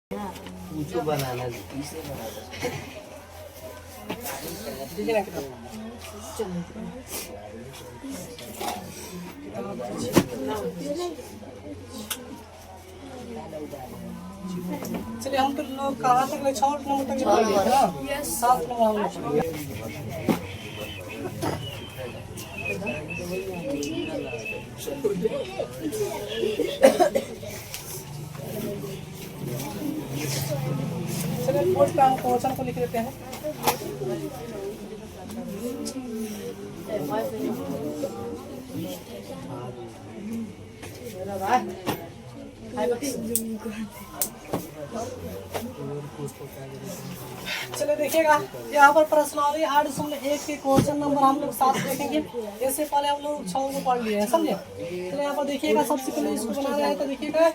ऊंचो बनाना इसे बना चलिए हम तो लोग कहाँ तक 6 नंबर तक पढ़ लिए थे ना। 7 नंबर हम लोग पढ़ चलिए बोर्ड पे हम क्वेश्चन को लिख लेते हैं। चलिए देखिएगा यहाँ पर प्रश्नावली 8.1 के क्वेश्चन नंबर हम लोग 7 देखेंगे। इससे पहले हम लोग 6 को पढ़ लिए हैं, समझे। तो यहाँ पर देखिएगा सबसे पहले इसको बना रहे हैं तो देखिएगा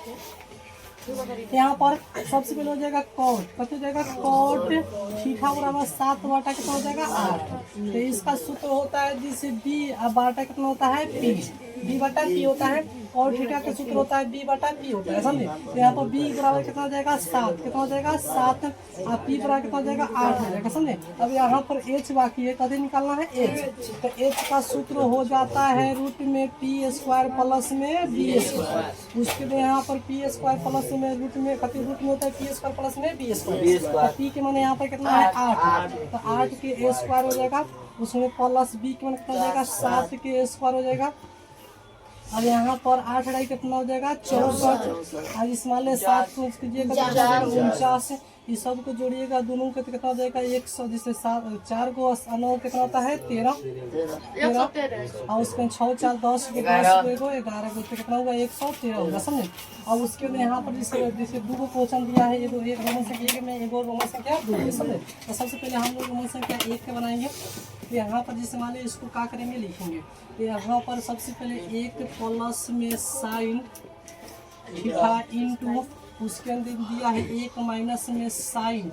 यहाँ पर सबसे पहले हो जाएगा कोट, कत हो जाएगा कोट थीटा बराबर 7 बटा कितना हो जाएगा 8। तो इसका सूत्र होता है जिसे बी अब बाटा कितना होता है पी, बी बटा पी होता है। और थीटा का सूत्र होता है बी बटा पी होता है, समझे। तो यहाँ पर बी बराबर कितना हो जाएगा 7, कितना हो जाएगा 7 और पी बराबर कितना हो जाएगा 8 हो जाएगा, समझे। अब यहाँ पर एच बाकी है, कभी निकालना है एच। तो एच का सूत्र हो जाता है रूट में पी स्क्वायर प्लस में बी स्क्वायर। उसके लिए यहाँ पर पी स्क्वायर प्लस में रूट में कति रूट में होता है पी स्क्वायर प्लस में बी स्क्वायर। पी के माने यहाँ पर कितना है 8, तो 8 के ए स्क्वायर हो जाएगा, उसमें प्लस बी के माने कितना हो जाएगा 7 के ए स्क्वायर हो जाएगा। अब यहाँ पर 8 अढ़ाई कितना हो जाएगा 64। अब इस मान 7 को कीजिएगा तो 49। इस सब को जोड़िएगा दोनों का तो कितना हो जाएगा 100, जिससे 4 को 9 कितना होता है 13 और उसके 6 4 10 को 11 को तो कितना होगा 113 होगा, समझे। और उसके बाद यहाँ पर जैसे 2 को क्वेश्चन दिया है, एक रोमन संख्या 1 में एक और रोमन संख्या 2 है, समझे। तो सबसे पहले हम लोग रोमन संख्या 1 के बनाएंगे। तो यहाँ पर जैसे मान इसको क्या करेंगे लिखेंगे। तो यहाँ पर सबसे पहले 1 प्लस में साइन थीटा इंटू उसके अंदर दिया है 1 माइनस में साइन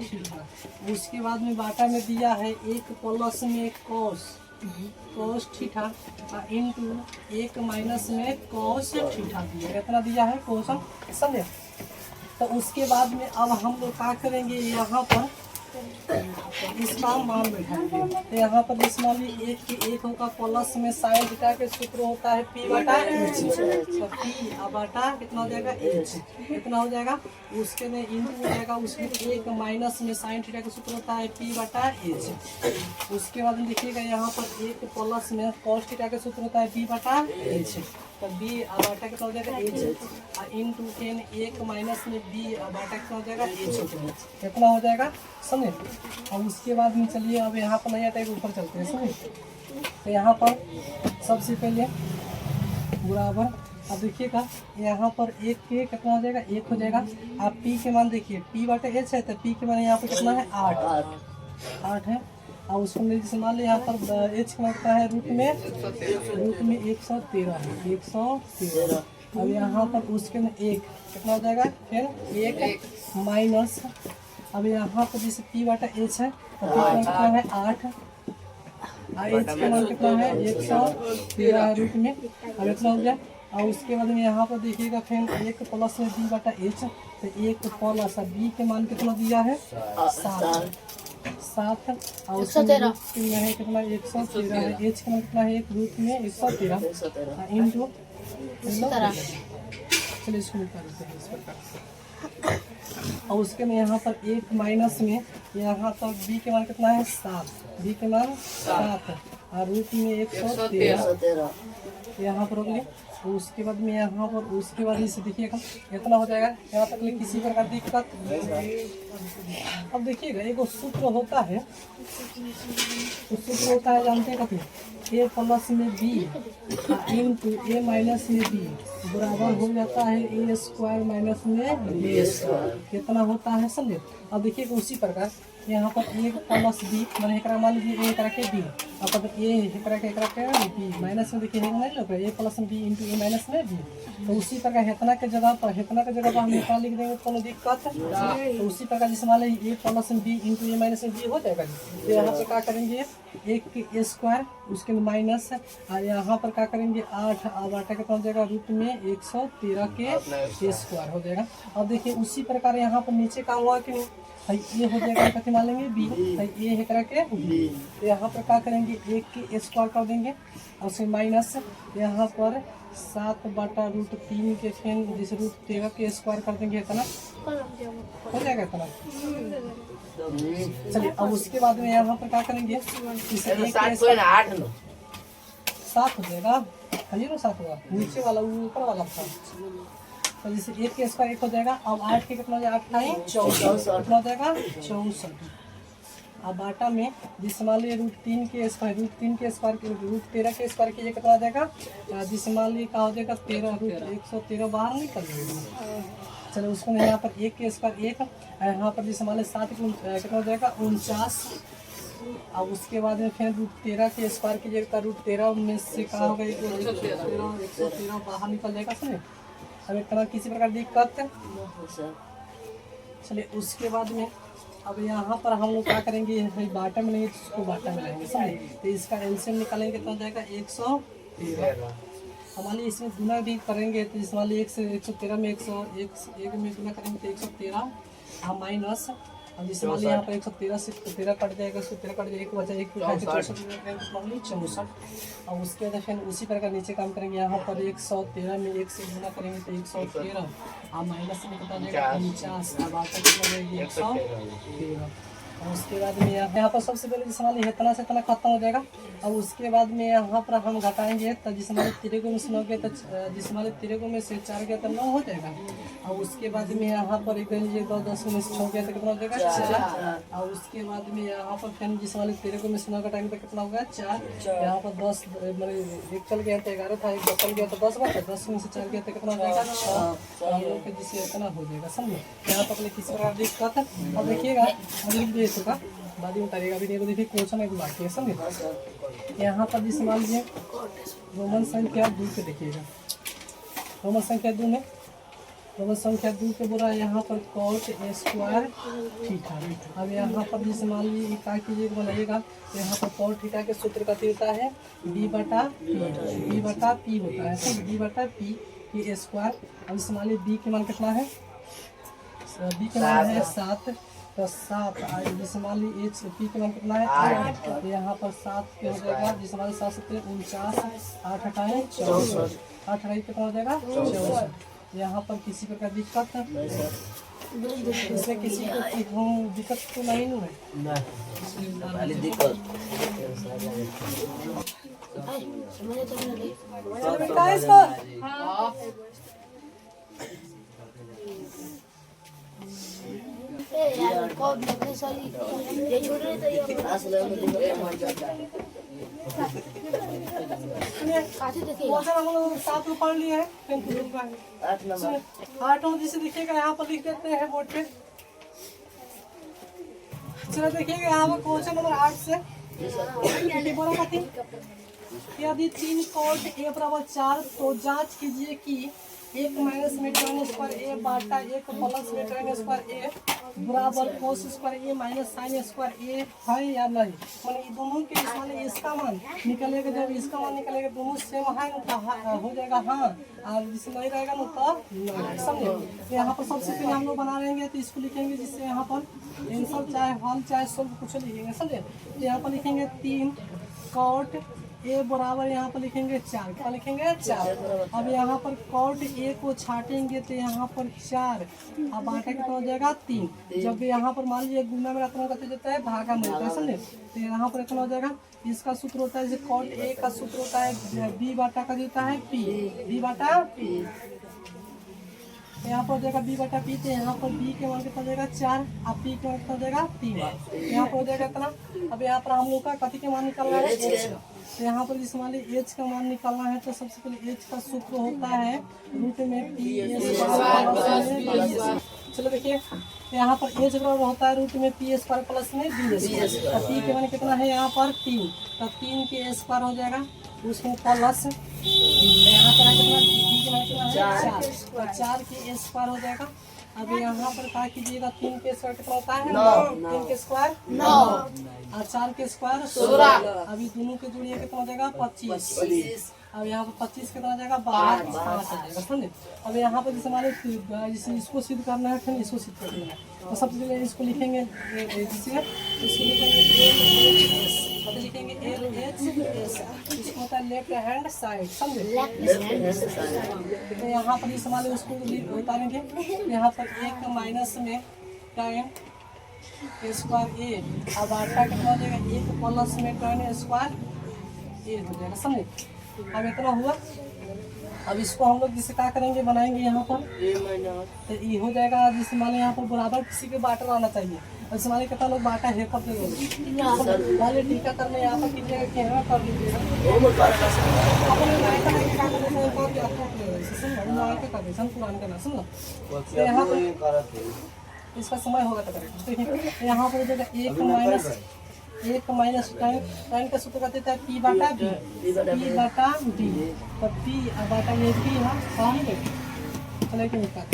थीटा। उसके बाद में बाटा में दिया है 1 प्लस में कॉस थीटा इंटू 1 माइनस में कॉस थीटा दिया, कितना दिया है क्वेश्चन, समझे। तो उसके बाद में अब हम लोग क्या करेंगे, यहाँ पर इसका मान बैठाएंगे। तो यहाँ पर इस मान ली 1 के 1 होगा प्लस में साइन थीटा के सूत्र होता है पी बटा एच। तो पी बटा कितना हो जाएगा एच, कितना हो जाएगा उसके में इंटू हो जाएगा उसमें 1 माइनस में साइन थीटा का सूत्र होता है पी बटा एच। उसके बाद देखिएगा यहाँ पर 1 प्लस में कॉस थीटा का सूत्र होता है पी बटा एच। तो बी बाटा कितना हो जाएगा एच और इंटू 1 माइनस में बी बाटा कितना हो जाएगा एच, कितना हो जाएगा, समझे। और उसके बाद में चलिए अब यहाँ पर नहीं आता है ऊपर चलते हैं, समझे। तो यहाँ पर सबसे पहले बराबर अब देखिएगा यहाँ पर 1 के कितना हो जाएगा 1 हो जाएगा। आप पी के मान देखिए पी बटा एच है तो पी के मान यहाँ पर कितना है 8 है। और उसको जैसे मान लिया यहाँ पर एच का कितना है रूट में 113 है, 113। अब यहाँ पर उसके में 1 कितना हो जाएगा फिर 1 माइनस। अब यहाँ पर जैसे पी बटा एच है तो पी का कितना है 8 और एच का मान कितना है 113 है रूट में, अब इतना हो गया। और उसके बाद में यहाँ पर देखिएगा फिर 1 प्लस में बी बटा एच, तो 1 प्लस बी के मान कितना दिया है 7 और उसमें है कितना 113 है, एच का मान कितना है 1 रूट में 113 इंटू। चलिए इसको निकाल देते हैं इस प्रकार। और उसके में यहाँ पर 1 माइनस में यहाँ पर बी के मान कितना है 7, बी के मान 7 और रूट में 113 यहाँ पर हो गया। तो उसके बाद में यहाँ पर उसके बाद इसे देखिएगा इतना हो जाएगा। यहाँ तक किसी प्रकार दिक्कत। अब देखिएगा एक सूत्र होता है, उस सूत्र होता है जानते हैं कभी ए प्लस में बी इंटू ए माइनस में बी बराबर हो जाता है ए स्क्वायर माइनस में बी स्क्वायर, कितना होता है, समझे। अब देखिएगा उसी प्रकार यहाँ पर 1 प्लस बी मैंने एक मान लीजिए ए करा के बी, अब ए करा के बी माइनस में देखिए नहीं लोग ए प्लस बी इंटू ए माइनस में बी। तो उसी प्रकार हेतना के जगह पर हम निकाल लिख देंगे, कोनो दिक्कत। तो उसी प्रकार जैसे मान लीजिए ए प्लस बी इंटू ए माइनस में बी हो जाएगा। तो यहाँ पर क्या करेंगे, 1 के ए स्क्वायर उसके माइनस, और यहाँ पर क्या करेंगे 8, अब 8 कितना हो जाएगा रूट में 113 के ए स्क्वायर हो जाएगा। अब देखिए उसी प्रकार यहाँ पर नीचे का हुआ कि नहीं, ये हो जाएगा कथी मान लेंगे बी, ये है करा के बी। तो यहाँ पर क्या करेंगे 1 के स्क्वायर कर देंगे और उसमें माइनस, यहाँ पर 7/√3 के फिर जिस √13 के स्क्वायर कर देंगे इतना हो जाएगा इतना। चलिए अब उसके बाद में यहाँ पर क्या करेंगे, इसे 1 के स्क्वायर 7 हो जाएगा, है ना 7 होगा, नीचे वाला ऊपर वाला था। तो जैसे 1 के स्क्वायर 1 हो जाएगा। अब 8 के कितना हो जाएगा, 8 नहीं 64 कितना हो जाएगा 64। अब आटा में जिस मान लीजिए √3 के स्क्वायर √13 के स्क्वायर कीजिए कितना हो जाएगा, जिस मान लीजिए क्या हो जाएगा 113 बाहर निकल जाएगा। चलो उसको यहाँ पर 1 के स्क्वायर 1, यहाँ पर जिस मान लीजिए 7 कितना हो जाएगा 49। अब उसके बाद में फिर √13 के स्क्वायर कीजिए, √13 में से क्या होगा 113 बाहर निकल जाएगा। सुनिए अब एक तरह किसी प्रकार दिक्कत। चलिए उसके बाद में अब यहाँ पर हम लोग क्या करेंगे, बाटा में नहीं इसको बाटा में लाएंगे, समझे। तो इसका एलसीएम निकालेंगे कितना हो जाएगा 113। हमारे इसमें गुना भी करेंगे, तो इस वाले 1 से 113 में 101 में गुना करेंगे तो 113 माइनस, अब जैसे मान लीजिए यहाँ पर 113 से 13 कट जाएगा, 113 कट जाएगा, 1 बचा 1 64। और उसके बाद फिर उसी प्रकार नीचे काम करेंगे, यहाँ पर 113 में 1 से गुना करेंगे तो 113 और माइनस में कितना जाएगा 49, अब आता कितना जाएगी 113। और उसके बाद में यहाँ पर सबसे पहले जिस मान लीजिए इतना से इतना खत्म हो जाएगा। अब उसके बाद में यहाँ पर हम घटाएंगे, तो जिस मान लीजिए 13 में से 9 गया तो जिस मान लीजिए 13 में से 4 गया तो 9 हो जाएगा। और उसके बाद में यहाँ पर एक 10 में से 6 गया तो कितना हो जाएगा 4। और उसके बाद में यहाँ पर फिर जिस मान लीजिए 13 में से 9 घटाएंगे तो कितना होगा 4। यहाँ पर 10 मतलब 1 चल गया तो 11 था, 1 बचल गया तो 10 बचा, 10 में से 4 गया तो कितना हो जाएगा 6। हम लोग के जिससे इतना हो जाएगा, समझे। यहाँ पर अपने किसी प्रकार दिक्कत है। अब देखिएगा अभी का बाद में उतारेगा, अभी नहीं देखिए क्वेश्चन एक बाकी है, समझे। यहाँ पर जिस मान लीजिए रोमन संख्या 2 के देखिएगा, रोमन संख्या 2 में रोमन संख्या 2 के बोला यहाँ पर cot a स्क्वायर थीटा। अब यहाँ पर जिस मान लीजिए क्या कीजिएगा बनाइएगा, यहाँ पर cot थीटा के सूत्र का होता है b/p होता है, b/p के स्क्वायर। अब इस मान लीजिए b के मान कितना है, b के मान है 7, तो 7 जिस मान लीजिए h p के मान कितना है 8, यहाँ पर 7 के हो जाएगा, जिस मान 7 से 49, 8 हटाएं 64, 8 हटाएं कितना हो जाएगा 64। यहाँ पर किसी प्रकार दिक्कत है, इसमें किसी को दिक्कत तो नहीं है दिक्कत यार कब लगने साली ये छोड़ रहे थे हम लोग 7 में पढ़ लिए हैं, 8 नंबर जिसे देखिएगा यहाँ पर लिख देते हैं बोर्ड पे। चलो देखिएगा यहाँ पर क्वेश्चन नंबर 8 से बोला कथी, यदि 3 cot a बराबर 4 तो जांच कीजिए कि 1 माइनस में tan स्क्वायर ए बाटा 1 प्लस में tan स्क्वायर ए बराबर cos स्क्वायर ए माइनस साइन स्क्वायर ए है या नहीं। माने दोनों के माने इसका मान निकलेगा, जब इसका मान निकलेगा दोनों सेम है तो हो जाएगा हाँ, और जिससे नहीं रहेगा ना तो समझे। यहाँ पर सबसे पहले हम लोग बना लेंगे तो इसको लिखेंगे, जिससे यहाँ पर आंसर चाहे हल चाहे सोल्व कुछ लिखेंगे, समझे। यहाँ पर लिखेंगे 3 cot ए बराबर यहाँ पर लिखेंगे 4, क्या लिखेंगे 4। अब यहाँ पर cot ए को छाटेंगे तो यहाँ पर 4, अब बाटा कितना हो जाएगा 3। जब यहाँ पर मान लीजिए गुना में रत्न करते जाता है भागा में होता है, समझे। तो यहाँ पर इतना हो जाएगा, इसका सूत्र होता है जैसे cot ए का सूत्र होता है b बाटा का देता है p, b/p। यहाँ पर हो जाएगा b/p, तो यहाँ पर b के मान कितना हो जाएगा 4, अब p के मान कितना हो जाएगा 3, यहाँ पर हो जाएगा इतना। अब यहाँ पर हम लोग का कथी के मान निकालना है h, तो यहाँ पर जिस मान लीजिए h का मान निकालना है तो सबसे पहले h का सूत्र होता है रूट में ps। चलो देखिए यहाँ पर h बराबर होता है रूट में पी स्क्वायर प्लस में बी स्क्वायर, तो p के मान कितना है यहाँ पर 3, तो 3 के स्क्वायर हो जाएगा, उसमें प्लस यहाँ पर कितना b के मान कितना है 4, 4 के स्क्वायर हो जाएगा। अब यहाँ पर क्या कीजिएगा 3 के स्क्वायर कितना होता है 9, 3 के स्क्वायर 9 और 4 के स्क्वायर 16। अभी दोनों के जोड़िए कितना हो जाएगा 25। अब यहाँ पर 25 कितना जाएगा 5 हो जाएगा, समझे। अब यहाँ पर जैसे हमारे जैसे इसको सिद्ध करना है फिर इसको सिद्ध करना है, तो सबसे पहले इसको लिखेंगे जैसे इसको लिखेंगे LHS, इसको होता है लेफ्ट हैंड साइड, समझे। तो यहाँ पर इस हमारे उसको उतारेंगे, यहाँ पर 1 माइनस में टाइम स्क्वायर ए, अब आटा कितना हो जाएगा 1 प्लस में टाइम स्क्वायर ए हो जाएगा, समझे। अब इतना हुआ। अब इसको हम लोग जिसे क्या करेंगे बनाएंगे यहाँ पर तो ये हो जाएगा। जिसे माने यहाँ पर बराबर किसी के बाटर आना चाहिए, जैसे माने कितना लोग बाटा है कब वाले टीका करने यहाँ पर कीजिएगा कि हमें कर लीजिएगा तो यहाँ पर इसका समय होगा तो करेक्ट। देखिए यहाँ पर हो जाएगा 1 माइनस टाइम का सूत्र कहते हैं P बटा B, P बटा B, तो P बटा ये भी है चले कि निकाल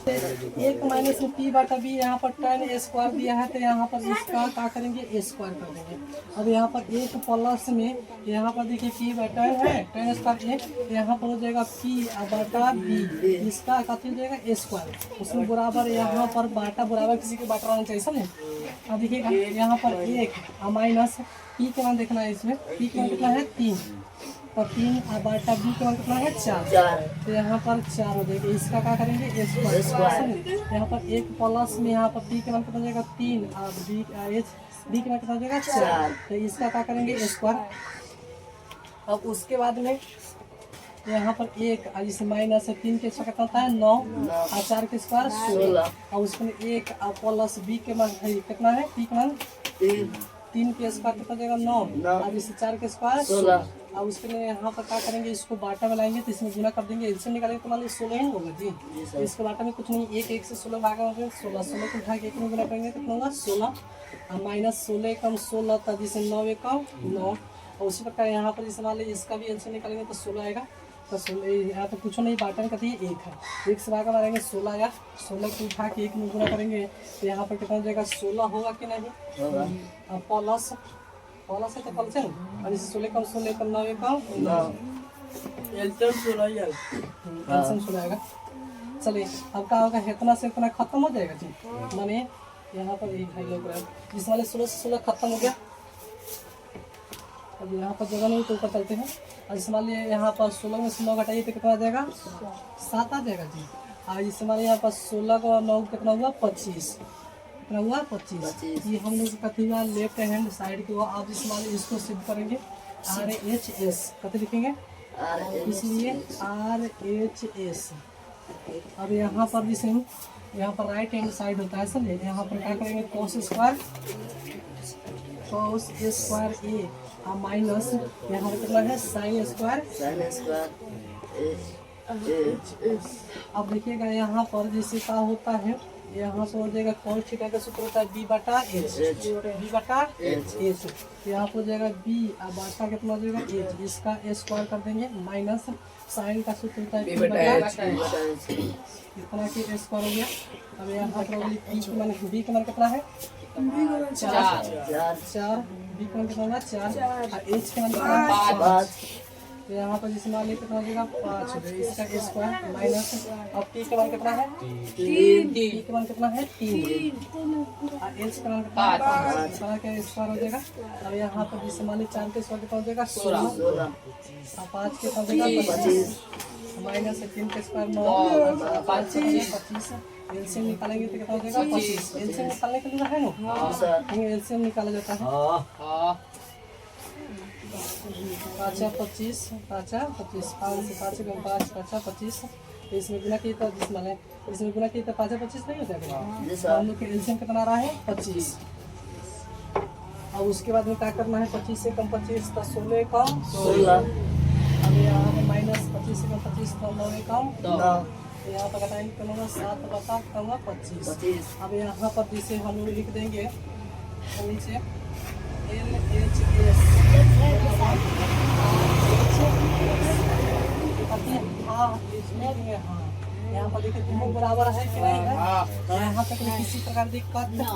1 माइनस में P बटा B, यहाँ पर tan स्क्वायर दिया है तो यहाँ पर इसका क्या करेंगे स्क्वायर कर देंगे। अब यहाँ पर 1 प्लस में यहाँ पर देखिए P बटा है tan स्क्वायर A, यहाँ पर हो जाएगा P बटा B, इसका कथी हो जाएगा स्क्वायर, उसमें बराबर यहाँ पर बाटा बराबर किसी के बाटा आना चाहिए, समझे। अब देखिएगा यहाँ पर 1 माइनस P के मान देखना है, इसमें P के मान कितना है 3, तो 3 बाटा B के मान कितना है 4, तो यहाँ पर 4 हो जाएगा। इसका क्या करेंगे स्क्वायर, यहाँ पर 1 प्लस में यहाँ पर P के मान कितना हो जाएगा 3 और B के मान कितना हो जाएगा 4, तो इसका क्या करेंगे स्क्वायर। अब उसके बाद में यहाँ पर 1 जिसे माइनस है 3 के स्क्वायर कितना होता है 9 और 4 के स्क्वायर 16, और उसमें 1 प्लस B के मान कितना है P के मान 3 के स्क्वायर कितना जाएगा 9 और इसे 4 के स्क्वायर 16, और उसके लिए यहाँ पर क्या करेंगे इसको बाटा में लाएंगे तो इसमें गुना कर देंगे, इससे निकालेंगे तो मान लीजिए 16 ही होगा जी। तो इसके बाटा में कुछ नहीं, 1 से 16 भागा होगा 16 को उठा के 1 में गुना करेंगे कितना होगा 16 और माइनस 16 कम 16 था जिसे 9 कम 9, और उसी प्रकार यहाँ पर जैसे मान लीजिए इसका भी आंसर निकालेंगे तो 16 आएगा। तो 16 यहाँ पर कुछ नहीं बाटा में कहती है 1 है, 1 से भागा मारेंगे 16 या 16 को उठा के 1 में गुना करेंगे तो यहाँ पर कितना हो जाएगा 16 होगा कि नहीं, अब प्लस है तो कल से और इसे 16 कम 16 कम 9 कम 16 आएगा। चलिए अब क्या होगा इतना से इतना खत्म हो जाएगा जी, माने यहाँ पर जिस वाले 16 से 16 खत्म हो गया। अब यहाँ पर जगह नहीं तो ऊपर चलते हैं, और इस मान लिया यहाँ पर 16 में से 9 घटाइए तो कितना आ जाएगा 7 आ जाएगा जी। और इस मान यहाँ पर 16 को 9 कितना हुआ 25, कितना हुआ 25। ये हम लोग कथी हुआ लेफ्ट हैंड साइड के हुआ। आप इस मान इसको सिद्ध करेंगे RHS कथी लिखेंगे, इसलिए RHS। अब यहाँ पर जिसे यहाँ पर राइट हैंड साइड होता है समझे, यहाँ पर क्या करेंगे cos स्क्वायर A और माइनस यहाँ पर कितना है sin स्क्वायर। अब देखिएगा यहाँ पर जैसे क्या होता है, यहाँ पर हो जाएगा cos थीटा का सूत्र होता है B बटा H, यहाँ पर हो जाएगा B और बाटा कितना हो जाएगा H, इसका स्क्वायर कर देंगे माइनस sin का सूत्र होता है B बटा H, इतना की स्क्वायर हो गया। अब यहाँ पर B के मान कितना है 4, B के मान कितना होगा 4 और H के मान कितना 5, तो यहाँ पर जिस मान कितना हो जाएगा 5 हो जाएगा, इसका स्क्वायर माइनस। अब P के मान कितना है 3, P के मान कितना है 3 और H के मान कितना है 5, सारा का स्क्वायर हो जाएगा। अब यहाँ पर जिस मान 4 के स्क्वायर कितना हो जाएगा 16 और 5 के हो जाएगा 25 माइनस 3 के स्क्वायर 9 और 5 से 25। एलसीएम निकालेंगे तो कितना हो जाएगा 25। एलसीएम निकालने के लिए है ना, एलसीएम निकाला जाता है 5 25 5 25 5 से 5 कम 5 5 25, तो इसमें गुना किया तो जिस माने इसमें गुना किया तो 5 25 नहीं हो जाएगा। हम लोग के एलसीएम कितना आ रहा है 25। अब उसके बाद में क्या करना है 25 से कम 25 तो 16 कम 16, अब यहाँ माइनस 25 से कम 25 तो 9 कम 9, यहाँ पर घटाएंगे कम होगा 7 बटा कम होगा 25। अब यहाँ पर जिसे हम लोग लिख देंगे नीचे LHS हाँ देखेंगे। हाँ यहाँ पर देखिए दोनों बराबर है कि नहीं है। यहाँ तक में किसी प्रकार दिक्कत नहीं।